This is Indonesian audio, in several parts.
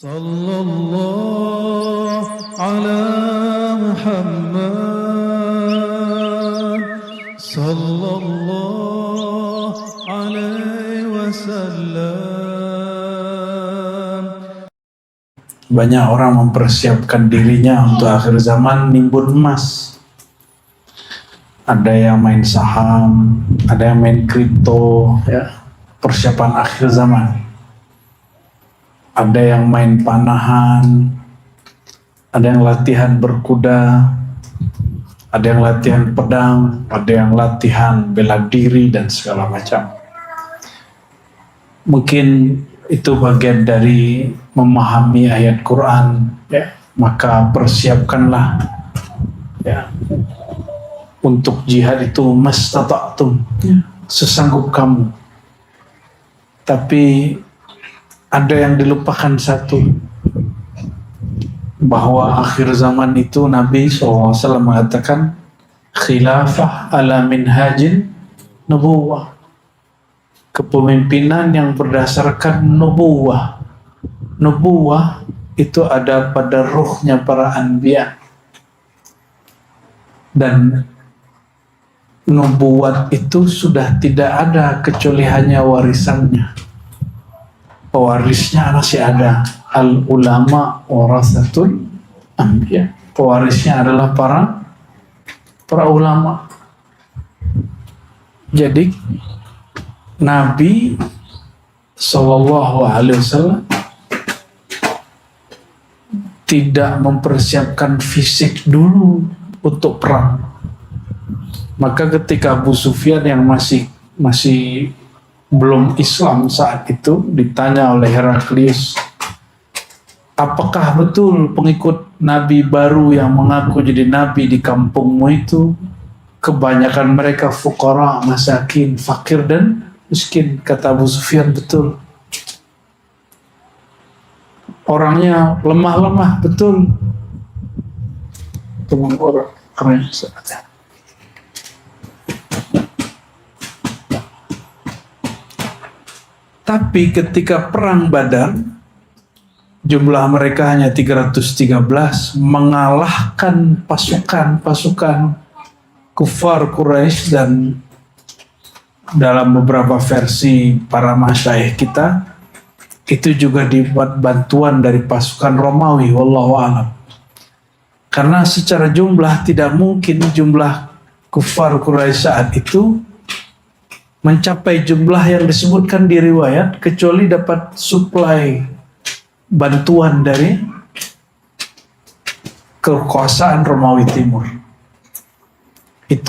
Sallallahu ala Muhammad Sallallahu alaihi wasallam. Banyak orang mempersiapkan dirinya untuk akhir zaman nimbun emas. Ada yang main saham, ada yang main kripto, ya, persiapan akhir zaman. Ada yang main panahan, ada yang latihan berkuda, ada yang latihan pedang, ada yang latihan bela diri dan segala macam. Mungkin itu bagian dari memahami ayat Quran, ya, maka persiapkanlah, ya, untuk jihad itu mastata'tum, sesanggup kamu. Tapi ada yang dilupakan satu, bahwa akhir zaman itu Nabi SAW mengatakan khilafah ala minhajin nubuwah, kepemimpinan yang berdasarkan nubuwah. Nubuwah itu ada pada ruhnya para anbiya, dan nubuat itu sudah tidak ada kecuali hanya warisannya. Pewarisnya masih ada. Al ulama warasatul anbiya. Pewarisnya adalah para ulama. Jadi Nabi Sallallahu Alaihi Wasallam tidak mempersiapkan fisik dulu untuk perang. Maka ketika Abu Sufyan yang masih belum Islam saat itu ditanya oleh Heraklius, apakah betul pengikut Nabi baru yang mengaku jadi Nabi di kampungmu itu kebanyakan mereka fuqara, masakin, fakir dan miskin? Kata Abu Sufyan, betul. Orangnya lemah-lemah, betul. Teman orang saatnya. Tapi ketika perang Badar, jumlah mereka hanya 313, mengalahkan pasukan kufar Quraisy, dan dalam beberapa versi para masyayikh kita itu juga dibuat bantuan dari pasukan Romawi, wallahu a'lam. Karena secara jumlah tidak mungkin jumlah kufar Quraisy saat itu mencapai jumlah yang disebutkan di riwayat, kecuali dapat suplai bantuan dari kekuasaan Romawi Timur.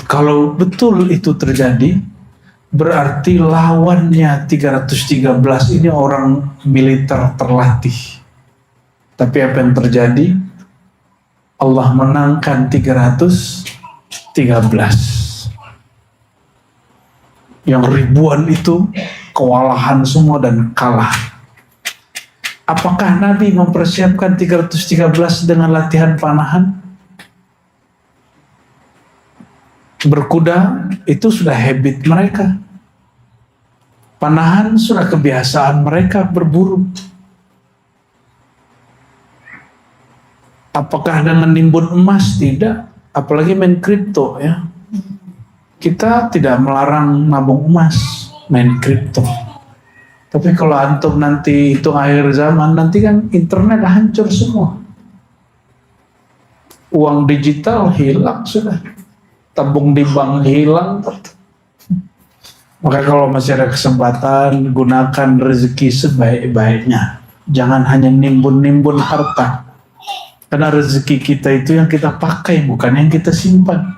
Kalau betul itu terjadi, berarti lawannya 313 ini orang militer terlatih. Tapi apa yang terjadi? Allah menangkan 313. Yang ribuan itu kewalahan semua dan kalah. Apakah Nabi mempersiapkan 313 dengan latihan panahan? Berkuda itu sudah habit mereka. Panahan sudah kebiasaan mereka berburu. Apakah dengan nimbun emas? Tidak. Apalagi main kripto, ya. Kita tidak melarang nabung emas, main kripto. Tapi kalau antum nanti itu akhir zaman, nanti kan internet hancur semua. Uang digital hilang sudah. Tabung di bank hilang. Maka kalau masih ada kesempatan, gunakan rezeki sebaik-baiknya. Jangan hanya nimbun-nimbun harta. Karena rezeki kita itu yang kita pakai, bukan yang kita simpan.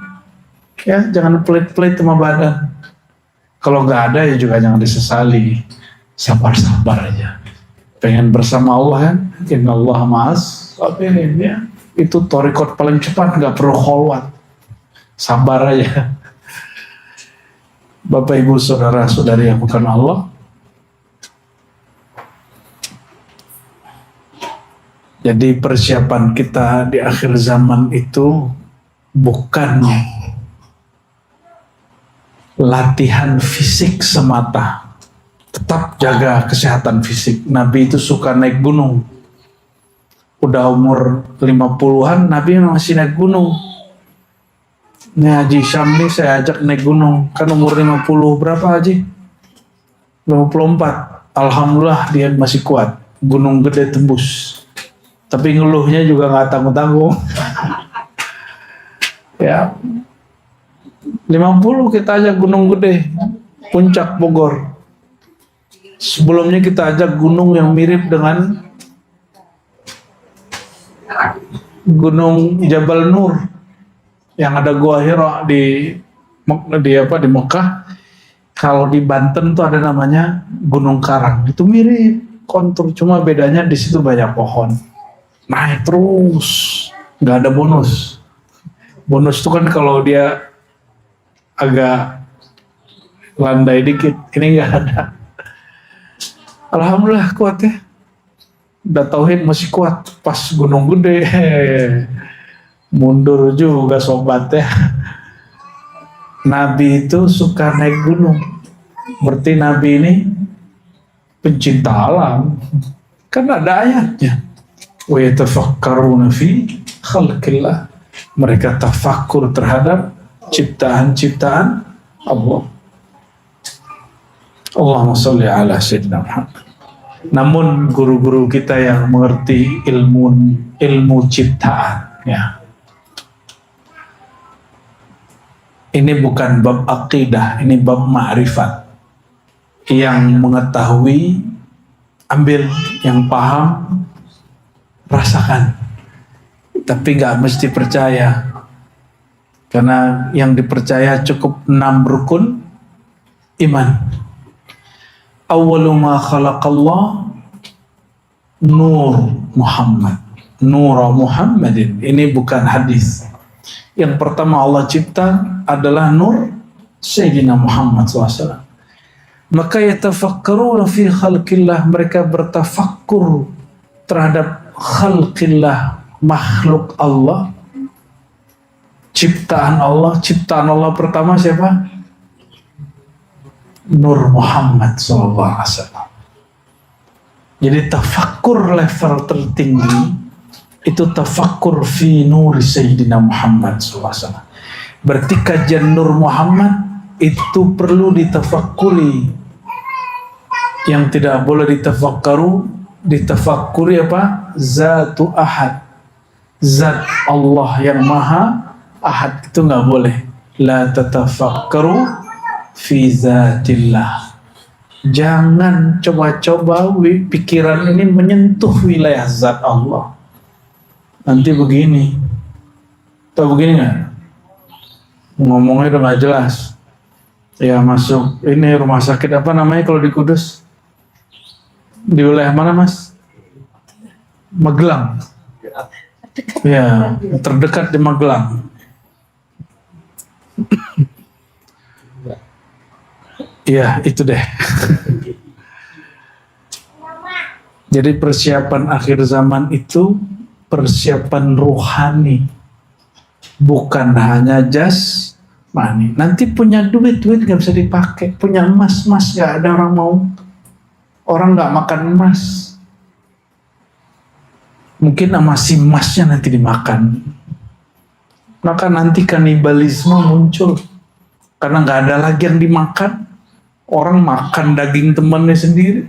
Ya, jangan pelit-pelit sama badan. Kalau nggak ada ya juga jangan disesali. Sabar-sabar aja. Pengen bersama Allah kan? Innallaha ma'as sabirin, ya. Itu thariqat paling cepat, nggak perlu kholwat. Sabar aja. Bapak Ibu saudara-saudari yang bukan Allah. Jadi persiapan kita di akhir zaman itu bukan latihan fisik semata. Tetap jaga kesehatan fisik. Nabi itu suka naik gunung. udah umur 50-an, Nabi masih naik gunung. Nih Haji Syam nih saya ajak naik gunung, kan umur 50 berapa Haji? 54. Alhamdulillah dia masih kuat, gunung gede tembus. Tapi ngeluhnya juga nggak tanggung-tanggung. Ya, 50 kita ajak gunung gede, puncak Bogor. Sebelumnya kita ajak gunung yang mirip dengan Gunung Jabal Nur yang ada Gua Hira di Mekah. Kalau di Banten tuh ada namanya Gunung Karang. Itu mirip kontur, cuma bedanya di situ banyak pohon. Naik terus, nggak ada bonus. Bonus itu kan kalau dia agak landai dikit, ini nggak ada. Alhamdulillah kuat ya. Udah tauhid masih kuat, pas gunung gede mundur juga sobat ya. Nabi itu suka naik gunung, berarti Nabi ini pencinta alam, kan ada ayatnya. Wa yatafakkaruna fi khalqillah, mereka tafakkur terhadap ciptaan-ciptaan Allah. Allahumma sholli ala sayyidina Muhammad. Namun guru-guru kita yang mengerti ilmu ciptaan, ya, ini bukan bab akidah, ini bab ma'rifat. Yang mengetahui, ambil, yang paham, rasakan. Tapi nggak mesti percaya. Karena yang dipercaya cukup 6 rukun iman. Awwalu ma khalaqallah nur Muhammad. Nur Muhammadin. Ini bukan hadis. Yang pertama Allah cipta adalah nur Sayyidina Muhammad SAW. Maka yatafakkaruna fi khalqillah, mereka bertafakkur terhadap khalqillah, makhluk Allah, ciptaan Allah. Ciptaan Allah pertama siapa? Nur Muhammad SAW. Jadi tafakkur level tertinggi itu tafakkur fi nur Sayyidina Muhammad SAW. Berarti kajian Nur Muhammad itu perlu ditafakuri. Yang tidak boleh ditafakuri apa? Zatu Ahad, Zat Allah yang Maha Ahad, itu nggak boleh. La tatafakkaru fi zatillah. Jangan coba-coba pikiran ini menyentuh wilayah zat Allah. Nanti begini, atau begini nggak? Ngomongnya udah nggak jelas. Ya masuk ini rumah sakit apa namanya kalau di Kudus? Di wilayah mana Mas? Magelang. Ya, terdekat di Magelang. Ya itu deh. Jadi persiapan akhir zaman itu persiapan rohani, bukan hanya jasmani. Nanti punya duit nggak bisa dipakai, punya emas nggak ada orang mau. Orang nggak makan emas, mungkin sama si emasnya nanti dimakan. Maka nanti kanibalisme muncul karena nggak ada lagi yang dimakan. Orang makan daging temannya sendiri.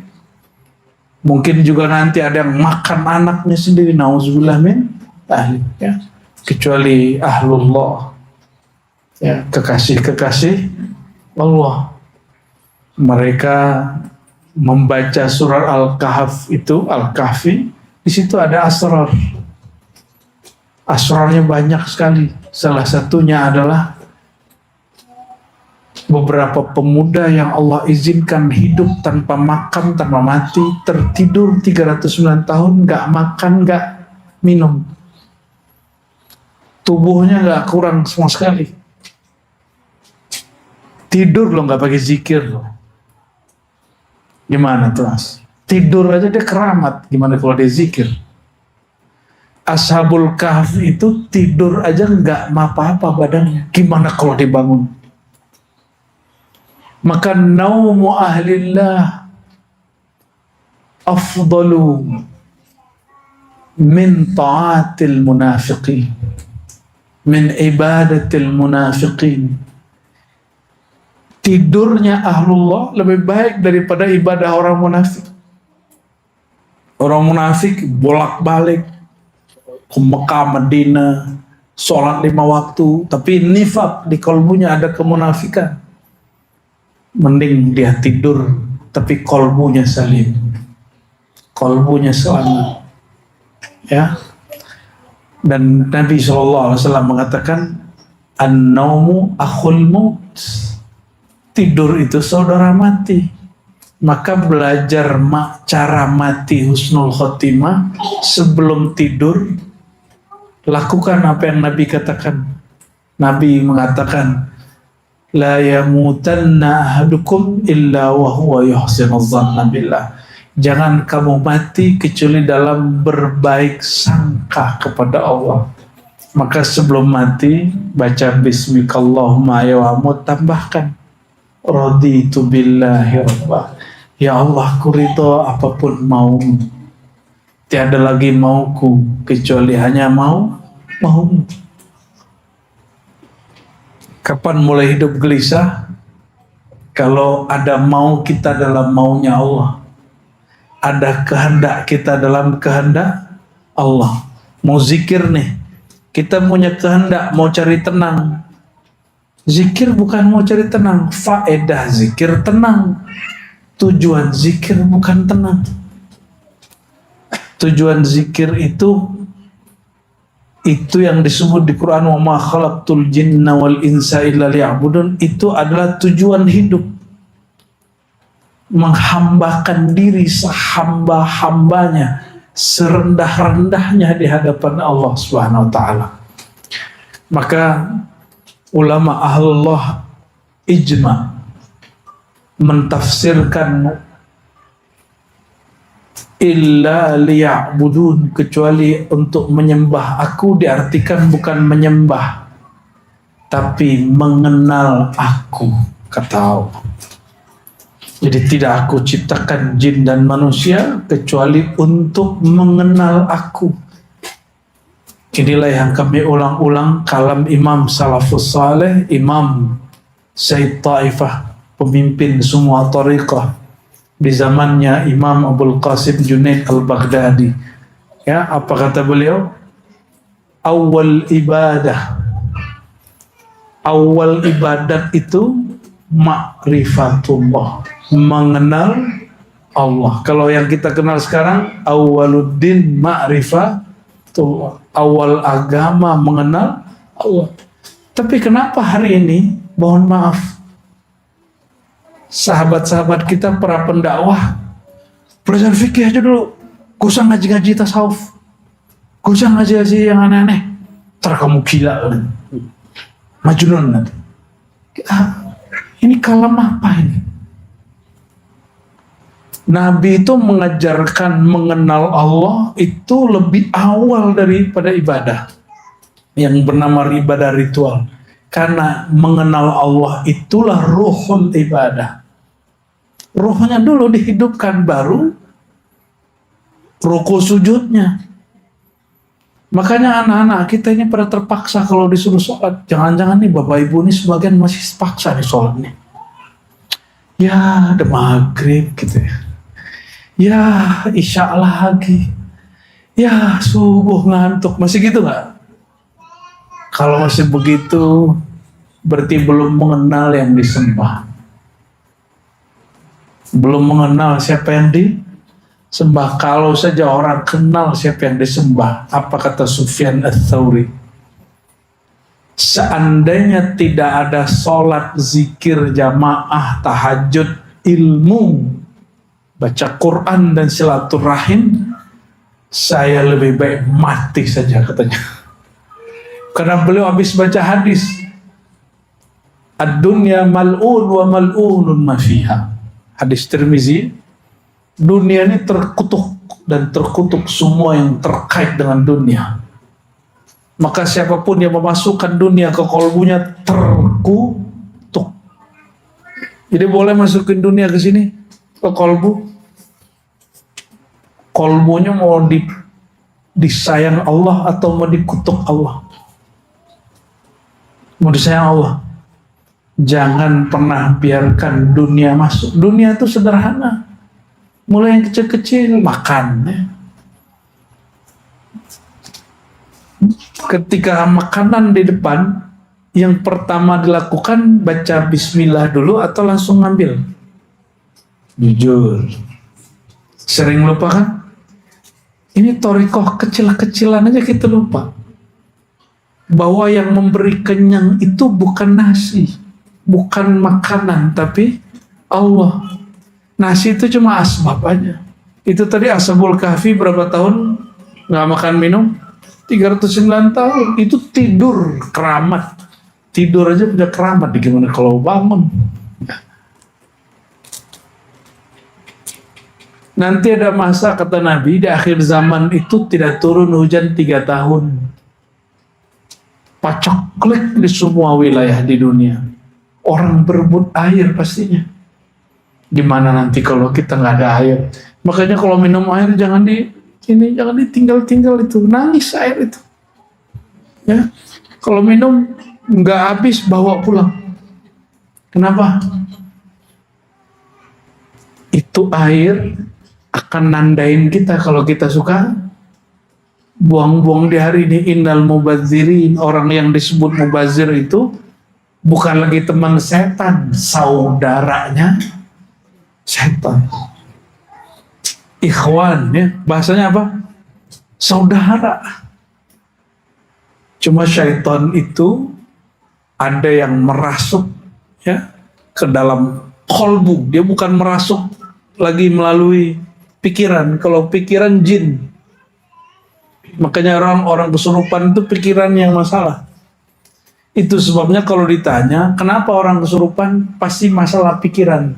Mungkin juga nanti ada yang makan anaknya sendiri. Nauzubillah min ahli, ya. Kecuali ahlullah, ya, kekasih-kekasih Allah. Mereka membaca surat Al-Kahf itu, Al-Kahfi, di situ ada asrar. Asrarnya banyak sekali. Salah satunya adalah beberapa pemuda yang Allah izinkan hidup tanpa makan, tanpa mati, tertidur 309 tahun, nggak makan, nggak minum. Tubuhnya nggak kurang sama sekali. Tidur loh, nggak pakai zikir loh. Gimana tuh Mas? Tidur aja dia keramat, gimana kalau dia zikir? Ashabul Kahf itu tidur aja nggak apa-apa badannya, gimana kalau dibangun? Maka naumu ahlillah afdalu min ta'atil munafiqin, min ibadatil munafiqin. Tidurnya ahlullah lebih baik daripada ibadah orang munafik. Orang munafik bolak-balik ke Mekah, Madinah, sholat 5 waktu, tapi nifak di kalbunya, ada kemunafikan. Mending dia tidur tapi kalbunya salim, kalbunya selamat. Ya. Dan Nabi SAW mengatakan, an-naumu akhul maut, tidur itu saudara mati. Maka belajar cara mati husnul khotimah sebelum tidur. Lakukan apa yang Nabi katakan. Nabi mengatakan, la yamutanna ahadukum illa wa huwa yuhsinu dhanna billah. Jangan kamu mati kecuali dalam berbaik sangka kepada Allah. Maka sebelum mati baca bismikallahumma ayawamut, tambahkan raditu billahi rabbah. Ya Allah, ku ridho apapun maumu. Tiada lagi mauku kecuali hanya maumu. Kapan mulai hidup gelisah? Kalau ada mau kita dalam maunya Allah, ada kehendak kita dalam kehendak Allah. Mau zikir nih, kita punya kehendak mau cari tenang. Zikir bukan mau cari tenang, faedah zikir tenang. Tujuan zikir bukan tenang. Tujuan zikir itu yang disebut di Quran, wa ma khalaqtul jinna wal insa illa liya'budun. Itu adalah tujuan hidup, menghambakan diri sehamba-hambanya, serendah-rendahnya di hadapan Allah Subhanahu wa taala. Maka ulama ahlullah ijma mentafsirkan illa liya'budun, kecuali untuk menyembah aku, diartikan bukan menyembah tapi mengenal aku, kata Allah. Jadi tidak aku ciptakan jin dan manusia kecuali untuk mengenal aku. Inilah yang kami ulang-ulang kalam Imam Salafus Saleh, Imam Sayyid Taifah, pemimpin semua tariqah di zamannya Imam Abul Qasim Junaid al-Baghdadi. Ya, apa kata beliau? Awal ibadat itu ma'rifatullah, mengenal Allah. Kalau yang kita kenal sekarang, awaluddin ma'rifatullah, awal agama mengenal Allah. Tapi kenapa hari ini, mohon maaf, sahabat-sahabat kita, para pendakwah, belajar fikih aja dulu, gak usah ngaji-ngaji tasawuf, gak usah ngaji-ngaji yang aneh-aneh, ntar kamu gila, majnun nanti. Ini kalam apa ini? Nabi itu mengajarkan mengenal Allah itu lebih awal daripada ibadah yang bernama ibadah ritual. Karena mengenal Allah itulah ruhul ibadah. Ruhnya dulu dihidupkan, baru ruku sujudnya. Makanya anak-anak kita ini pada terpaksa kalau disuruh sholat. Jangan-jangan nih bapak ibu ini sebagian masih paksa nih sholat nih. Ya ada maghrib gitu ya. Ya isya lagi. Ya subuh ngantuk. Masih gitu gak? Kalau masih begitu berarti belum mengenal yang disembah. Belum mengenal siapa yang disembah. Kalau saja orang kenal siapa yang disembah, apa kata Sufyan Ats-Tsauri? Seandainya tidak ada sholat, zikir, jamaah, tahajud, ilmu, baca Quran dan silaturahim, saya lebih baik mati saja, katanya. Karena beliau habis baca hadis, ad-dunya mal'un wa mal'unun ma fiha. Hadis Tirmizi, dunia ini terkutuk dan terkutuk semua yang terkait dengan dunia. Maka siapapun yang memasukkan dunia ke kolbunya terkutuk. Jadi boleh masukin dunia ke sini, ke kolbu. Kolbunya mau disayang Allah atau mau dikutuk Allah? Mau disayang Allah. Jangan pernah biarkan dunia masuk. Dunia itu sederhana. Mulai yang kecil-kecil, makan. Ya. Ketika makanan di depan, yang pertama dilakukan baca bismillah dulu atau langsung ngambil? Jujur. Sering lupa kan? Ini thorikoh kecil-kecilan aja kita lupa. Bahwa yang memberi kenyang itu bukan nasi, bukan makanan, tapi Allah. Nasi itu cuma asbab aja. Itu tadi Ashabul Kahfi berapa tahun nggak makan minum? 309 tahun. Itu tidur keramat. Tidur aja punya keramat. Gimana kalau bangun? Nanti ada masa, kata Nabi, di akhir zaman itu tidak turun hujan 3 tahun. Paceklik di semua wilayah di dunia. Orang berebut air pastinya. Gimana nanti kalau kita nggak ada air? Makanya kalau minum air jangan ditinggal-tinggal itu. Nangis air itu. Ya, kalau minum nggak habis bawa pulang. Kenapa? Itu air akan nandain kita kalau kita suka buang-buang di hari ini. Innal mubadzirin, orang yang disebut mubazir itu bukan lagi teman setan, saudaranya setan. Ikhwan, ya, bahasanya apa? Saudara. Cuma syaitan itu ada yang merasuk, ya, ke dalam kolbu. Dia bukan merasuk lagi melalui pikiran. Kalau pikiran jin. Makanya orang kesurupan itu pikiran yang masalah. Itu sebabnya kalau ditanya kenapa orang kesurupan, pasti masalah pikiran.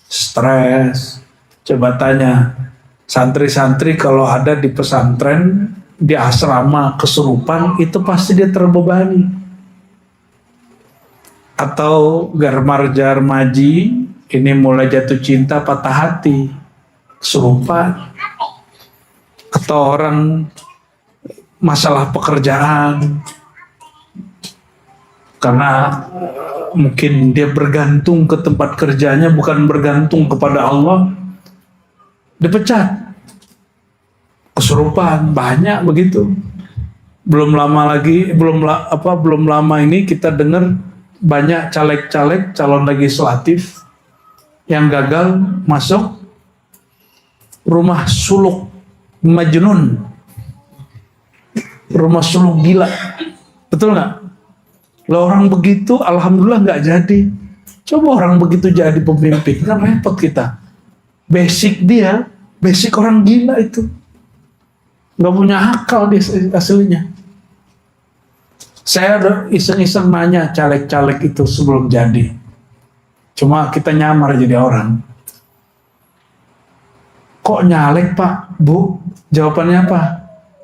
Stres. Coba tanya santri-santri kalau ada di pesantren, di asrama kesurupan, itu pasti dia terbebani. Atau garmar-jarmaji ini mulai jatuh cinta, patah hati, kesurupan. Atau orang masalah pekerjaan, karena mungkin dia bergantung ke tempat kerjanya, bukan bergantung kepada Allah, dipecat, kesurupan, banyak begitu. Belum lama ini kita dengar banyak caleg-caleg calon legislatif yang gagal masuk rumah suluk majnun, rumah suluk gila. Betul nggak? Lah orang begitu alhamdulillah nggak jadi. Coba orang begitu jadi pemimpin, kan repot kita. Basic orang gila itu. Nggak punya akal dia aslinya. Saya udah iseng-iseng nanya caleg-caleg itu sebelum jadi. Cuma kita nyamar jadi orang. Kok nyalek Pak, Bu? Jawabannya apa?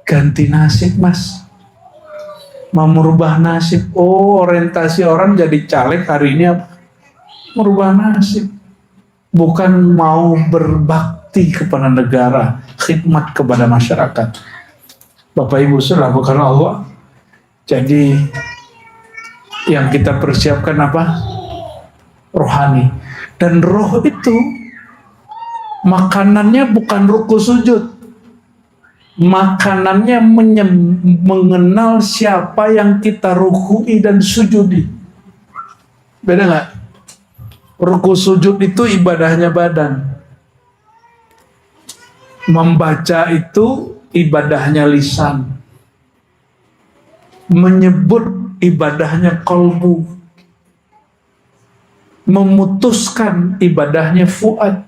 Ganti nasib Mas. Mau merubah nasib. Oh, orientasi orang jadi caleg hari ini apa? Merubah nasib. Bukan mau berbakti kepada negara, khidmat kepada masyarakat. Bapak Ibu saudara, bukan Allah. Jadi yang kita persiapkan apa? Rohani. Dan roh itu makanannya bukan ruku sujud. Makanannya mengenal siapa yang kita rukui dan sujudi. Beda nggak? Ruku sujud itu ibadahnya badan. Membaca itu ibadahnya lisan. Menyebut ibadahnya kolbu. Memutuskan ibadahnya fuad.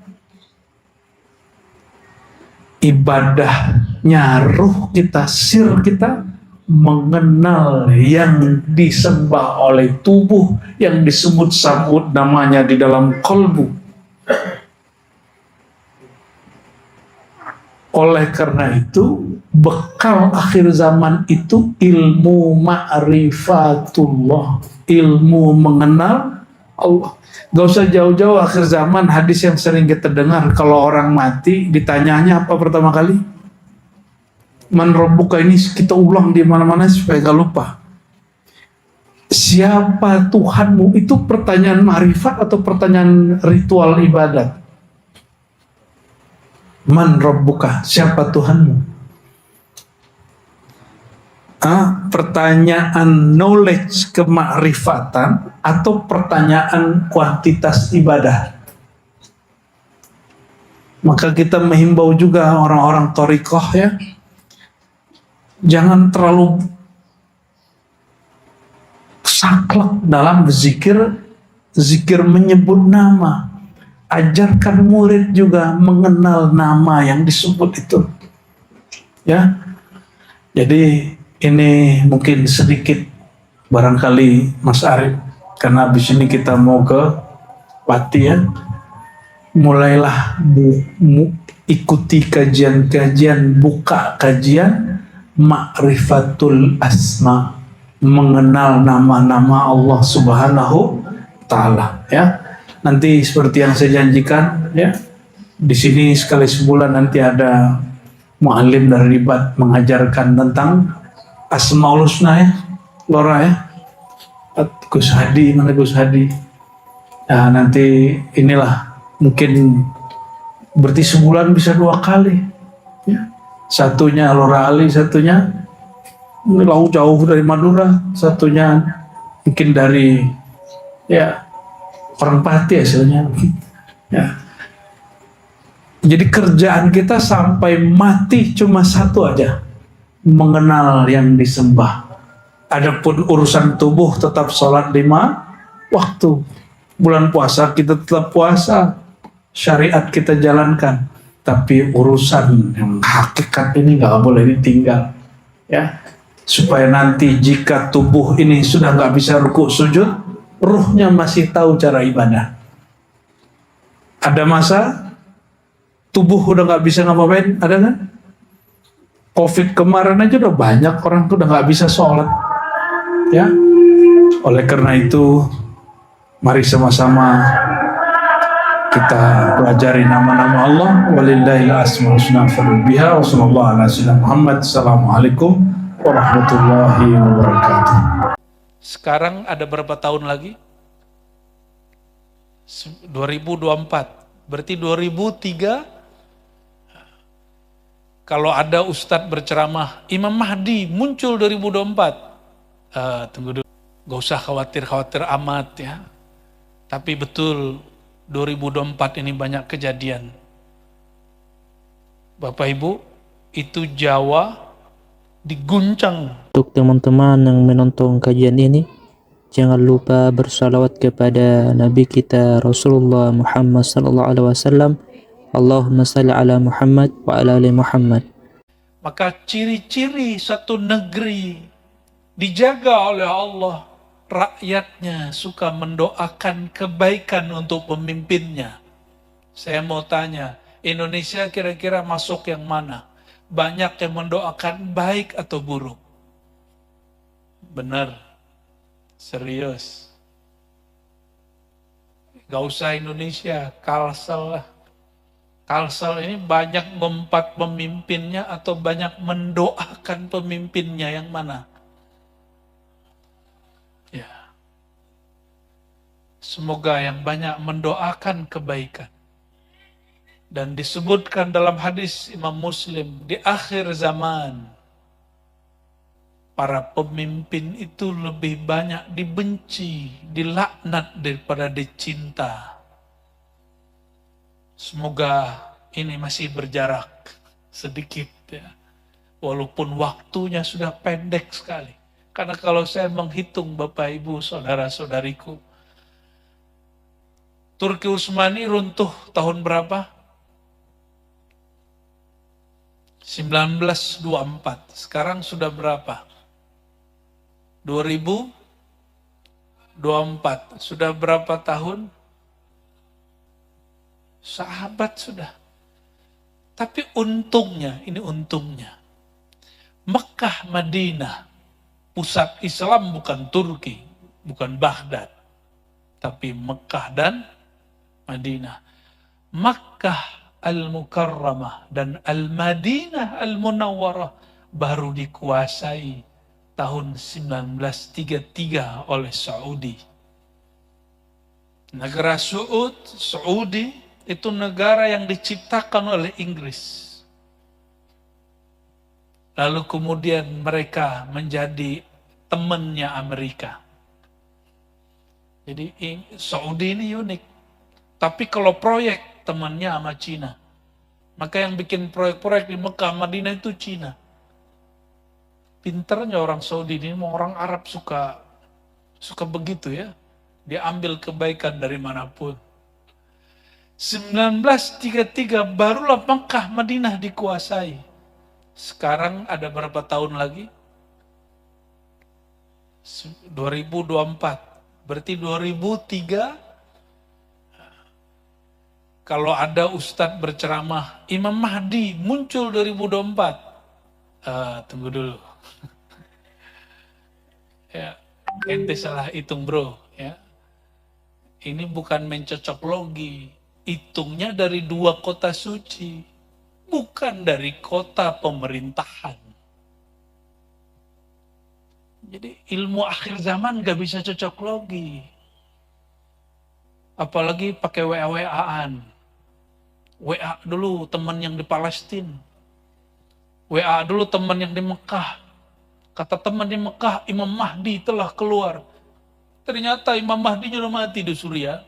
Ibadahnya ruh kita, sir kita, mengenal yang disembah oleh tubuh, yang disebut-sebut namanya di dalam kolbu. Oleh karena itu, bekal akhir zaman itu ilmu ma'rifatullah, ilmu mengenal Allah. Gak usah jauh-jauh akhir zaman, hadis yang sering kita dengar, kalau orang mati ditanyanya apa pertama kali? Man Rabbuka ini kita ulang di mana-mana supaya gak lupa. Siapa Tuhanmu? Itu pertanyaan ma'rifat atau pertanyaan ritual ibadat? Man Rabbuka, siapa Tuhanmu? Pertanyaan knowledge kemakrifatan atau pertanyaan kuantitas ibadah? Maka kita menghimbau juga orang-orang thariqah ya, jangan terlalu saklek dalam zikir menyebut nama. Ajarkan murid juga mengenal nama yang disebut itu. Ya. Jadi ini mungkin sedikit barangkali Mas Arif, karena habis ini kita mau ke Pati ya. Mulailah ikuti kajian-kajian, buka kajian Ma'rifatul Asma, mengenal nama-nama Allah Subhanahu Ta'ala ya. Nanti seperti yang saya janjikan ya, di sini sekali sebulan nanti ada mu'alim dari Ribat mengajarkan tentang Asmaul Husna ya, Lora ya. Gus Hadi, mana Gus Hadi? Nah nanti inilah mungkin berarti sebulan bisa 2 kali ya. Satunya Lora Ali, satunya jauh dari Madura, satunya mungkin dari ya orang Pati hasilnya ya. Jadi kerjaan kita sampai mati cuma satu aja, mengenal yang disembah. Adapun urusan tubuh tetap sholat 5 waktu. Bulan puasa kita tetap puasa, syariat kita jalankan. Tapi urusan yang hakikat ini nggak boleh ditinggal, ya. Supaya nanti jika tubuh ini sudah nggak bisa rukuk sujud, ruhnya masih tahu cara ibadah. Ada masa tubuh udah nggak bisa ngapain, ada kan? Covid kemarin aja udah banyak orang tuh udah nggak bisa sholat, ya. Oleh karena itu, mari sama-sama kita pelajari nama-nama Allah. Walillahil asmaul husna fad'uhu wa sallallahu ala sayyidina Muhammad. Assalamualaikum warahmatullahi wabarakatuh. Sekarang ada berapa tahun lagi? 2024. Berarti 2003. Kalau ada ustadz berceramah, Imam Mahdi muncul 2024. Tunggu dulu. Gak usah khawatir-khawatir amat ya. Tapi betul 2024 ini banyak kejadian. Bapak Ibu, itu Jawa diguncang. Untuk teman-teman yang menonton kajian ini, jangan lupa bersalawat kepada Nabi kita Rasulullah Muhammad sallallahu alaihi wasallam. Allahumma salli ala Muhammad wa ala ali Muhammad. Maka ciri-ciri satu negeri dijaga oleh Allah, rakyatnya suka mendoakan kebaikan untuk pemimpinnya. Saya mau tanya, Indonesia kira-kira masuk yang mana? Banyak yang mendoakan baik atau buruk? Benar, serius. Gak usah Indonesia, Kalsel lah. Kalsel ini banyak mempat pemimpinnya atau banyak mendoakan pemimpinnya, yang mana? Ya. Semoga yang banyak mendoakan kebaikan. Dan disebutkan dalam hadis Imam Muslim, di akhir zaman, para pemimpin itu lebih banyak dibenci, dilaknat daripada dicinta. Semoga ini masih berjarak sedikit ya. Walaupun waktunya sudah pendek sekali. Karena kalau saya menghitung Bapak Ibu, saudara-saudariku, Turki Utsmani runtuh tahun berapa? 1924. Sekarang sudah berapa? 2024. Sudah berapa tahun? Sahabat sudah. Tapi untungnya, ini untungnya, Mekah, Madinah, pusat Islam bukan Turki, bukan Baghdad, tapi Mekah dan Madinah. Makkah Al-Mukarramah dan Al-Madinah Al-Munawwarah baru dikuasai tahun 1933 oleh Saudi. Negara Saudi itu negara yang diciptakan oleh Inggris. Lalu kemudian mereka menjadi temannya Amerika. Jadi Saudi ini unik. Tapi kalau proyek temannya sama Cina. Maka yang bikin proyek-proyek di Mekah, Madinah itu Cina. Pinternya orang Saudi ini, orang Arab suka begitu ya. Dia ambil kebaikan dari manapun. 1933 barulah Mekah, Madinah dikuasai. Sekarang ada berapa tahun lagi? 2024. Berarti 2003, kalau ada ustadz berceramah, Imam Mahdi muncul 2024. Tunggu dulu. Ya, ente salah hitung bro. Ya. Ini bukan mencocok logi. Hitungnya dari 2 kota suci. Bukan dari kota pemerintahan. Jadi ilmu akhir zaman gak bisa cocok logi. Apalagi pakai WA-WA-an. WA dulu teman yang di Palestina. WA dulu teman yang di Mekah. Kata teman di Mekah, Imam Mahdi telah keluar. Ternyata Imam Mahdi sudah mati di Suriah.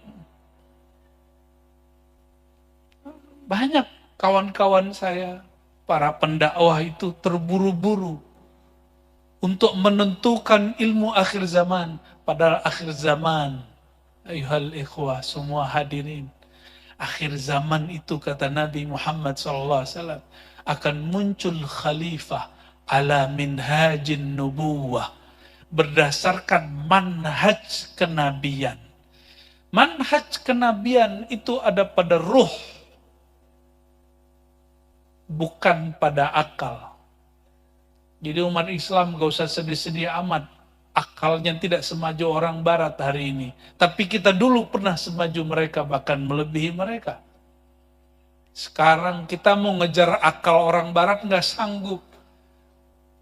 Banyak kawan-kawan saya, para pendakwah itu terburu-buru untuk menentukan ilmu akhir zaman. Padahal akhir zaman, ayuhal ikhwah, semua hadirin, akhir zaman itu kata Nabi Muhammad SAW akan muncul khalifah ala minhajin nubuwah, berdasarkan manhaj kenabian. Manhaj kenabian itu ada pada ruh, bukan pada akal. Jadi umat Islam gak usah sedih-sedih amat. Akalnya tidak semaju orang barat hari ini. Tapi kita dulu pernah semaju mereka, bahkan melebihi mereka. Sekarang kita mau ngejar akal orang barat gak sanggup.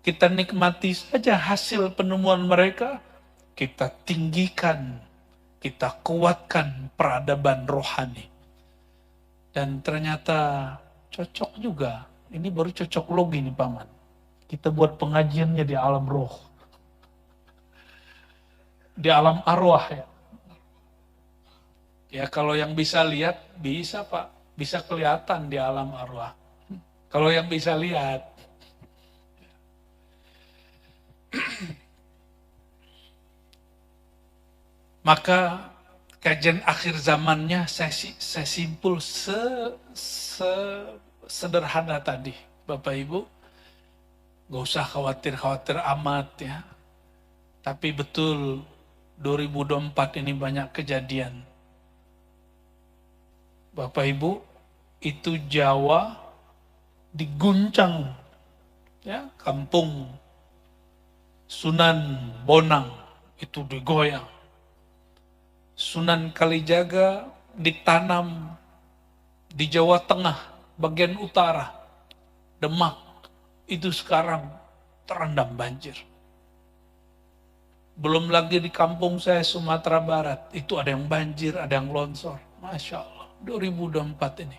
Kita nikmati saja hasil penemuan mereka. Kita tinggikan, kita kuatkan peradaban rohani. Dan ternyata cocok juga. Ini baru cocok logi nih Paman. Kita buat pengajiannya di alam roh. Di alam arwah ya. Ya kalau yang bisa lihat, bisa Pak. Bisa kelihatan di alam arwah. Kalau yang bisa lihat. Maka kajian akhir zamannya saya simpul sederhana tadi. Bapak Ibu, gak usah khawatir-khawatir amat ya. Tapi betul 2024 ini banyak kejadian. Bapak Ibu, itu Jawa diguncang ya, kampung Sunan Bonang itu digoyang. Sunan Kalijaga ditanam di Jawa Tengah, bagian utara, Demak, itu sekarang terendam banjir. Belum lagi di kampung saya Sumatera Barat, itu ada yang banjir, ada yang longsor. Masya Allah, 2024 ini.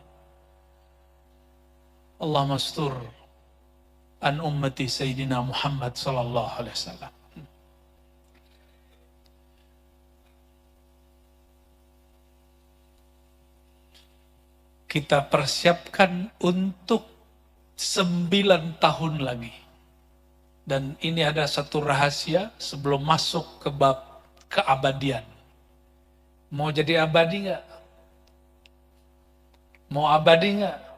Allah mastur an ummati Sayyidina Muhammad sallallahu alaihi wasallam. Kita persiapkan untuk 9 tahun lagi. Dan ini ada satu rahasia sebelum masuk ke bab keabadian. Mau jadi abadi nggak? Mau abadi nggak?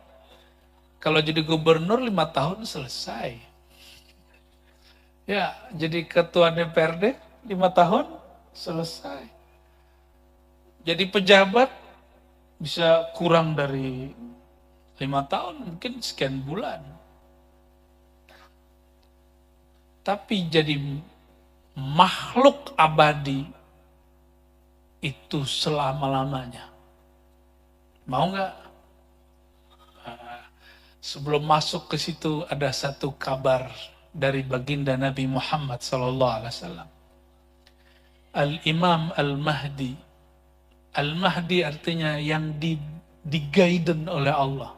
Kalau jadi gubernur 5 tahun selesai. Ya, jadi ketua DPRD 5 tahun selesai. Jadi pejabat bisa kurang dari 5 tahun, mungkin sekian bulan. Tapi jadi makhluk abadi itu selama-lamanya. Mau nggak? Sebelum masuk ke situ ada satu kabar dari baginda Nabi Muhammad SAW. Al-Imam Al-Mahdi. Al-Mahdi artinya yang di-guiden oleh Allah.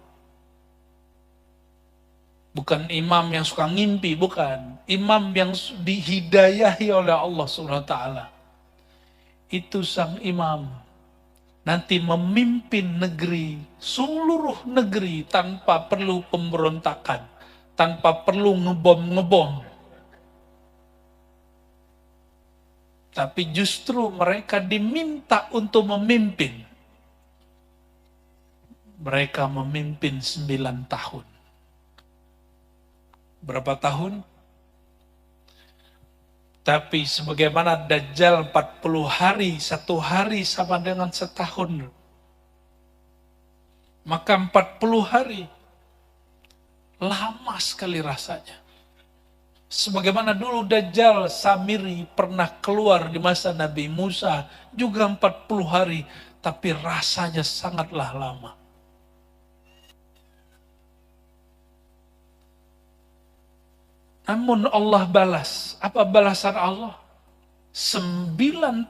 Bukan imam yang suka ngimpi, bukan. Imam yang dihidayahi oleh Allah SWT. Itu sang imam. Nanti memimpin negeri, seluruh negeri tanpa perlu pemberontakan. Tanpa perlu ngebom. Tapi justru mereka diminta untuk memimpin. Mereka memimpin 9 tahun. Berapa tahun? Tapi sebagaimana Dajjal 40 hari, 1 hari sama dengan setahun. Maka 40 hari. Lama sekali rasanya. Sebagaimana dulu Dajjal Samiri pernah keluar di masa Nabi Musa, juga 40 hari, tapi rasanya sangatlah lama. Namun Allah balas. Apa balasan Allah? 9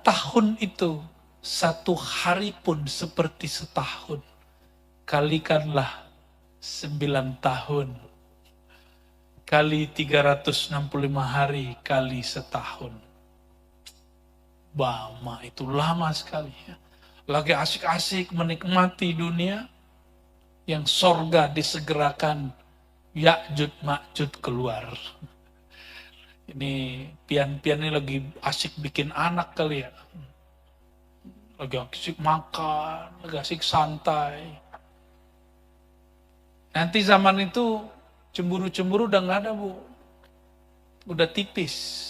tahun itu, 1 hari pun seperti setahun. Kalikanlah 9 tahun kali 365 hari kali setahun. Bama, itu lama sekali ya. Lagi asik-asik menikmati dunia, yang sorga disegerakan, Ya'jud Ma'jud keluar. Ini pian-pian ini lagi asik bikin anak kali ya. Lagi asik makan, lagi asik santai. Nanti zaman itu cemburu-cemburu udah nggak ada, Bu. Udah tipis.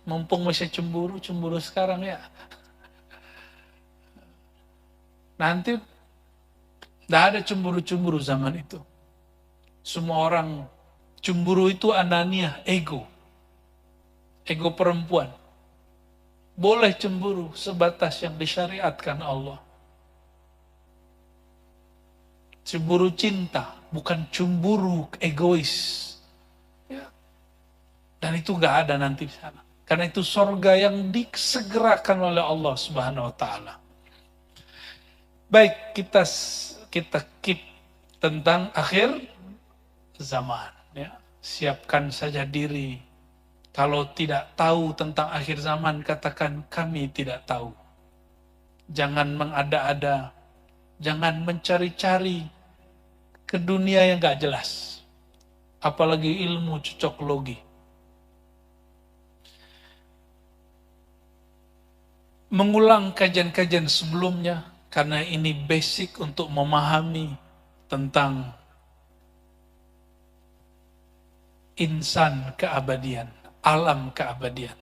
Mumpung masih cemburu sekarang ya. Nanti nggak ada cemburu-cemburu zaman itu. Semua orang cemburu itu ananiah, ego. Ego perempuan. Boleh cemburu sebatas yang disyariatkan Allah. Cemburu cinta, bukan cemburu egois. Ya. Dan itu nggak ada nanti di sana. Karena itu sorga yang disegerakan oleh Allah Subhanahu Wa Taala. Baik, kita keep tentang akhir zaman. Ya. Siapkan saja diri. Kalau tidak tahu tentang akhir zaman, katakan kami tidak tahu. Jangan mengada-ada. Jangan mencari-cari ke dunia yang gak jelas. Apalagi ilmu cocoklogi. Mengulang kajian-kajian sebelumnya, karena ini basic untuk memahami tentang insan keabadian, alam keabadian.